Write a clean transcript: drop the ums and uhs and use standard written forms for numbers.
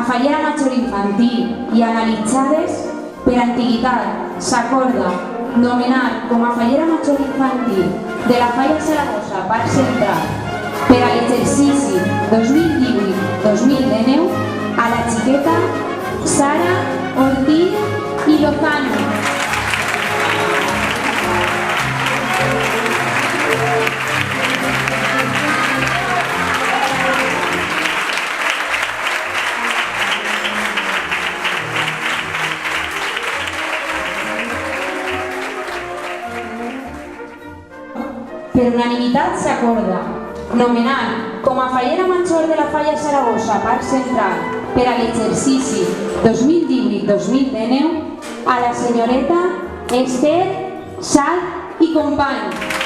fallera major infantil i analitzades per antiguitat s'acorda nomenar com a fallera major infantil de la Falla Saragossa Parc Central per a l'exercici 2018-2019 a la xiqueta Sara Ortiz i Lozano. Per unanimitat s'acorda nomenar com a fallera major de la Falla Saragossa Parc Central per a l'exercici 2018-2019 a la senyoreta Esther Sal i Company.